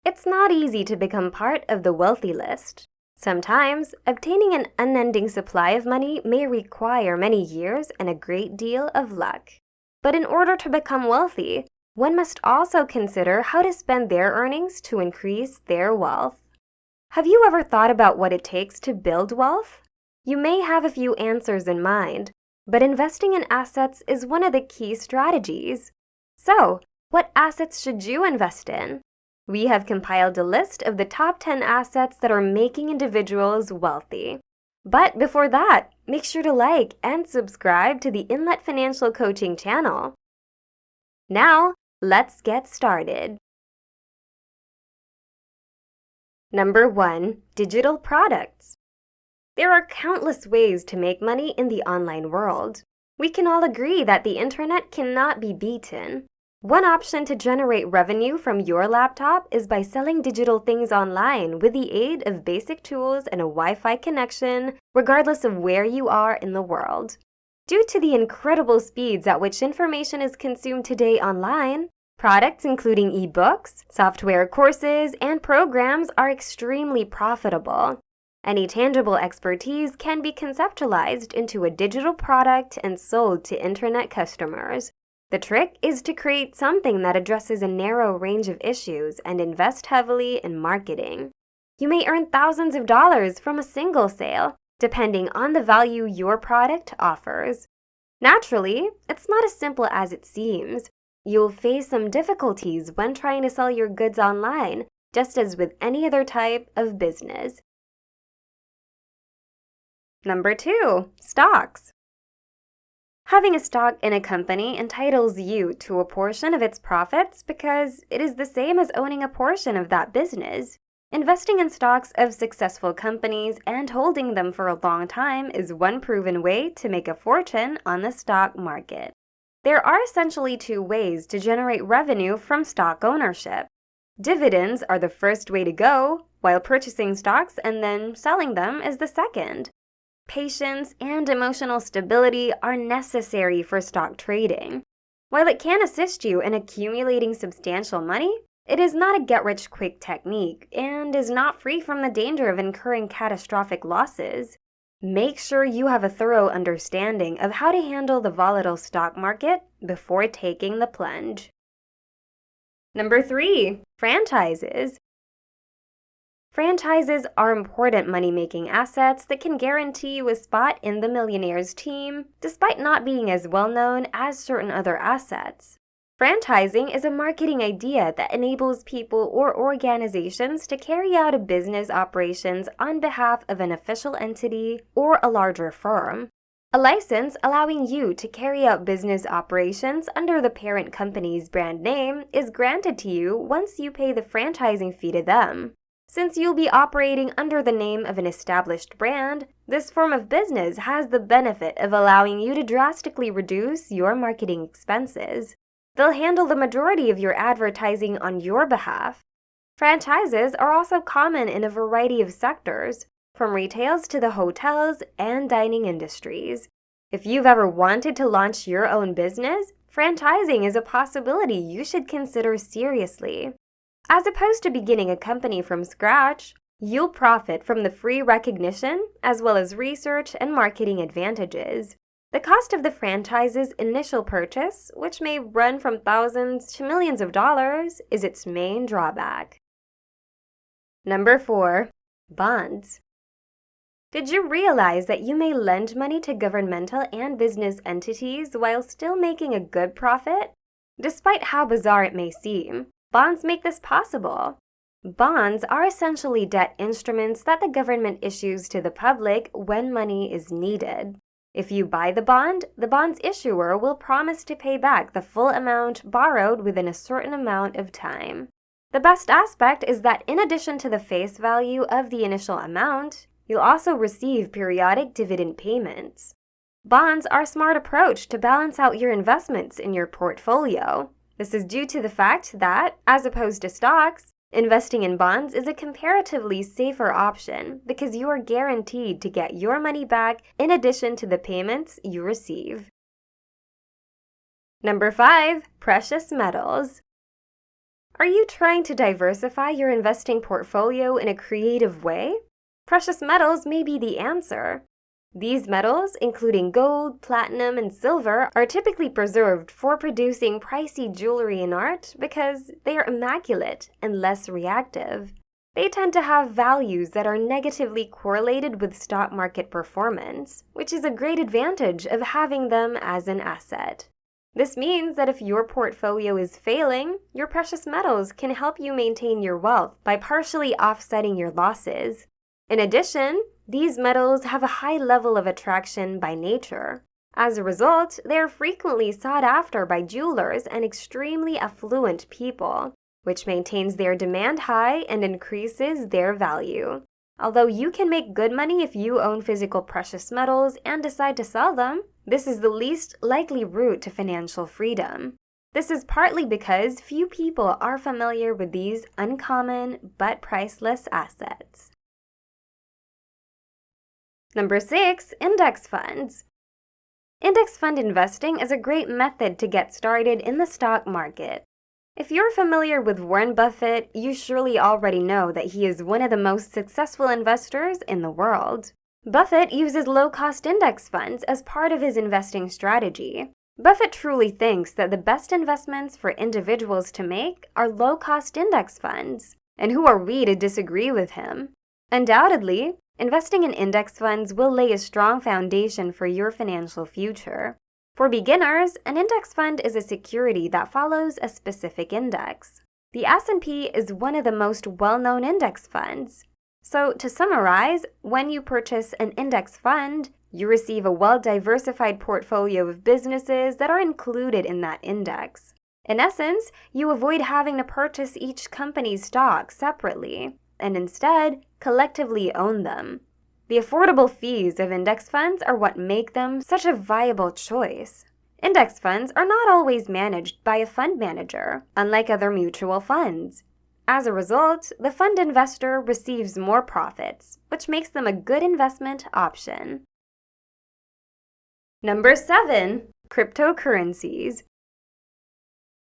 It's not easy to become part of the wealthy list. Sometimes, obtaining an unending supply of money may require many years and a great deal of luck. But in order to become wealthy, one must also consider how to spend their earnings to increase their wealth. Have you ever thought about what it takes to build wealth? You may have a few answers in mind, but investing in assets is one of the key strategies. So, what assets should you invest in? We have compiled a list of the top 10 assets that are making individuals wealthy. But before that, make sure to like and subscribe to the Inlet Financial Coaching channel. Now, let's get started. Number 1. Digital products. There are countless ways to make money in the online world. We can all agree that the internet cannot be beaten. One option to generate revenue from your laptop is by selling digital things online with the aid of basic tools and a Wi-Fi connection, regardless of where you are in the world. Due to the incredible speeds at which information is consumed today online, products including e-books, software courses, and programs are extremely profitable. Any tangible expertise can be conceptualized into a digital product and sold to internet customers. The trick is to create something that addresses a narrow range of issues and invest heavily in marketing. You may earn thousands of dollars from a single sale, depending on the value your product offers. Naturally, it's not as simple as it seems. You'll face some difficulties when trying to sell your goods online, just as with any other type of business. Number 2. Stocks. Having a stock in a company entitles you to a portion of its profits because it is the same as owning a portion of that business. Investing in stocks of successful companies and holding them for a long time is one proven way to make a fortune on the stock market. There are essentially 2 ways to generate revenue from stock ownership. Dividends are the first way to go, while purchasing stocks and then selling them is the second. Patience and emotional stability are necessary for stock trading. While it can assist you in accumulating substantial money, it is not a get-rich-quick technique and is not free from the danger of incurring catastrophic losses. Make sure you have a thorough understanding of how to handle the volatile stock market before taking the plunge. Number 3. Franchises. Franchises are important money-making assets that can guarantee you a spot in the millionaire's team, despite not being as well-known as certain other assets. Franchising is a marketing idea that enables people or organizations to carry out a business operations on behalf of an official entity or a larger firm. A license allowing you to carry out business operations under the parent company's brand name is granted to you once you pay the franchising fee to them. Since you'll be operating under the name of an established brand, this form of business has the benefit of allowing you to drastically reduce your marketing expenses. They'll handle the majority of your advertising on your behalf. Franchises are also common in a variety of sectors, from retails to the hotels and dining industries. If you've ever wanted to launch your own business, franchising is a possibility you should consider seriously. As opposed to beginning a company from scratch, you'll profit from the free recognition as well as research and marketing advantages. The cost of the franchise's initial purchase, which may run from thousands to millions of dollars, is its main drawback. Number 4. Bonds. Did you realize that you may lend money to governmental and business entities while still making a good profit? Despite how bizarre it may seem, bonds make this possible. Bonds are essentially debt instruments that the government issues to the public when money is needed. If you buy the bond's issuer will promise to pay back the full amount borrowed within a certain amount of time. The best aspect is that in addition to the face value of the initial amount, you'll also receive periodic dividend payments. Bonds are a smart approach to balance out your investments in your portfolio. This is due to the fact that, as opposed to stocks, investing in bonds is a comparatively safer option because you are guaranteed to get your money back in addition to the payments you receive. Number 5. Precious metals. Are you trying to diversify your investing portfolio in a creative way? Precious metals may be the answer. These metals, including gold, platinum, and silver, are typically preserved for producing pricey jewelry and art because they are immaculate and less reactive. They tend to have values that are negatively correlated with stock market performance, which is a great advantage of having them as an asset. This means that if your portfolio is failing, your precious metals can help you maintain your wealth by partially offsetting your losses. In addition, these metals have a high level of attraction by nature. As a result, they are frequently sought after by jewelers and extremely affluent people, which maintains their demand high and increases their value. Although you can make good money if you own physical precious metals and decide to sell them, this is the least likely route to financial freedom. This is partly because few people are familiar with these uncommon but priceless assets. Number 6, index funds. Index fund investing is a great method to get started in the stock market. If you're familiar with Warren Buffett, you surely already know that he is one of the most successful investors in the world. Buffett uses low-cost index funds as part of his investing strategy. Buffett truly thinks that the best investments for individuals to make are low-cost index funds. And who are we to disagree with him? Undoubtedly, investing in index funds will lay a strong foundation for your financial future. For beginners, an index fund is a security that follows a specific index. The S&P is one of the most well-known index funds. So, to summarize, when you purchase an index fund, you receive a well-diversified portfolio of businesses that are included in that index. In essence, you avoid having to purchase each company's stock separately, and instead, collectively own them. The affordable fees of index funds are what make them such a viable choice. Index funds are not always managed by a fund manager, unlike other mutual funds. As a result, the fund investor receives more profits, which makes them a good investment option. Number 7, cryptocurrencies.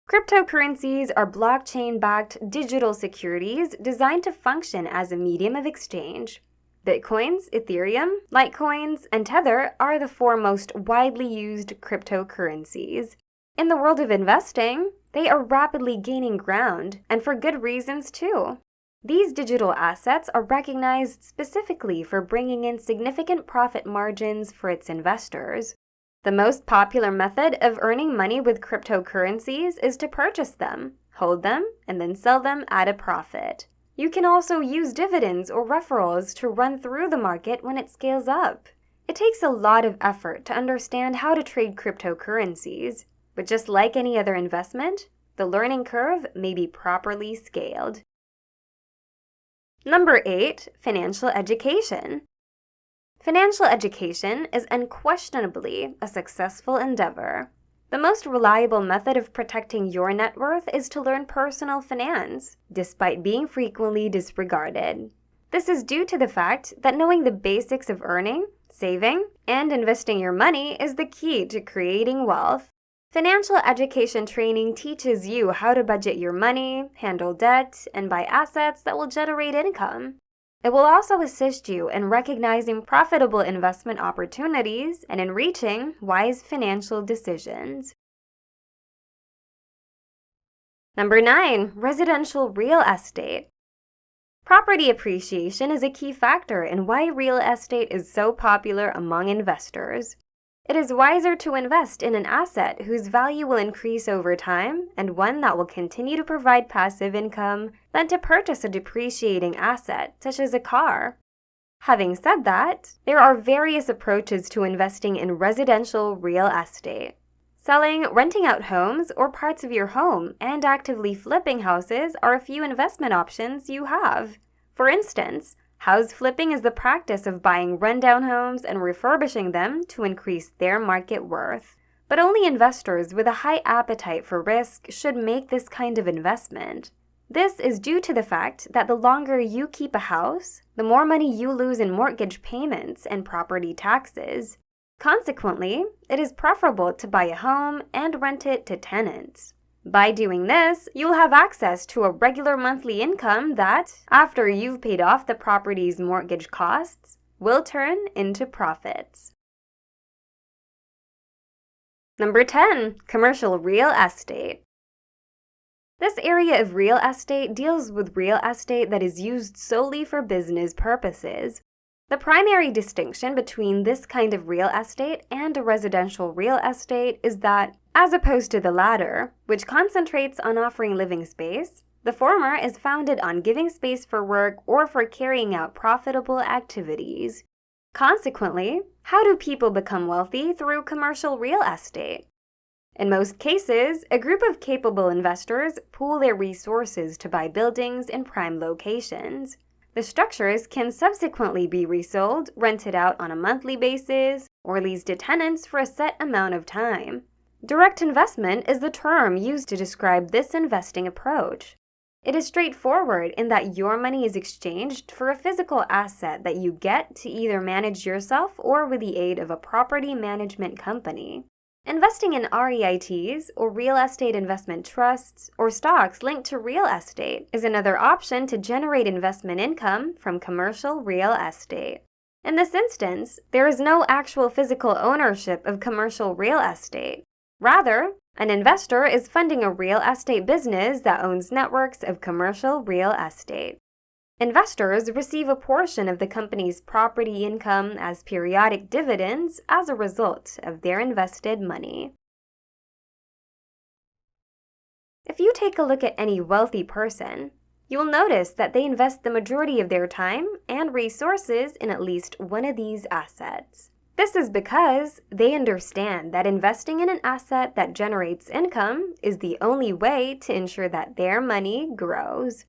Cryptocurrencies are blockchain-backed digital securities designed to function as a medium of exchange. Bitcoins, Ethereum, Litecoins, and Tether are the 4 most widely used cryptocurrencies. In the world of investing, they are rapidly gaining ground, and for good reasons too. These digital assets are recognized specifically for bringing in significant profit margins for its investors. The most popular method of earning money with cryptocurrencies is to purchase them, hold them, and then sell them at a profit. You can also use dividends or referrals to run through the market when it scales up. It takes a lot of effort to understand how to trade cryptocurrencies, but just like any other investment, the learning curve may be properly scaled. Number 8, financial education. Financial education is unquestionably a successful endeavor. The most reliable method of protecting your net worth is to learn personal finance, despite being frequently disregarded. This is due to the fact that knowing the basics of earning, saving, and investing your money is the key to creating wealth. Financial education training teaches you how to budget your money, handle debt, and buy assets that will generate income. It will also assist you in recognizing profitable investment opportunities and in reaching wise financial decisions. Number 9, residential real estate. Property appreciation is a key factor in why real estate is so popular among investors. It is wiser to invest in an asset whose value will increase over time and one that will continue to provide passive income than to purchase a depreciating asset, such as a car. Having said that, there are various approaches to investing in residential real estate. Selling, renting out homes or parts of your home, and actively flipping houses are a few investment options you have. For instance, house flipping is the practice of buying rundown homes and refurbishing them to increase their market worth. But only investors with a high appetite for risk should make this kind of investment. This is due to the fact that the longer you keep a house, the more money you lose in mortgage payments and property taxes. Consequently, it is preferable to buy a home and rent it to tenants. By doing this, you'll have access to a regular monthly income that, after you've paid off the property's mortgage costs, will turn into profits. Number 10. Commercial real estate. This area of real estate deals with real estate that is used solely for business purposes. The primary distinction between this kind of real estate and a residential real estate is that, as opposed to the latter, which concentrates on offering living space, the former is founded on giving space for work or for carrying out profitable activities. Consequently, how do people become wealthy through commercial real estate? In most cases, a group of capable investors pool their resources to buy buildings in prime locations. The structures can subsequently be resold, rented out on a monthly basis, or leased to tenants for a set amount of time. Direct investment is the term used to describe this investing approach. It is straightforward in that your money is exchanged for a physical asset that you get to either manage yourself or with the aid of a property management company. Investing in REITs, or real estate investment trusts, or stocks linked to real estate is another option to generate investment income from commercial real estate. In this instance, there is no actual physical ownership of commercial real estate. Rather, an investor is funding a real estate business that owns networks of commercial real estate. Investors receive a portion of the company's property income as periodic dividends as a result of their invested money. If you take a look at any wealthy person, you will notice that they invest the majority of their time and resources in at least one of these assets. This is because they understand that investing in an asset that generates income is the only way to ensure that their money grows.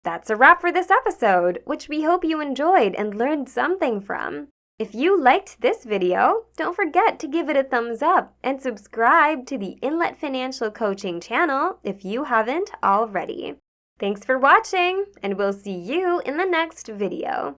That's a wrap for this episode, which we hope you enjoyed and learned something from. If you liked this video, don't forget to give it a thumbs up and subscribe to the Inlet Financial Coaching channel if you haven't already. Thanks for watching, and we'll see you in the next video.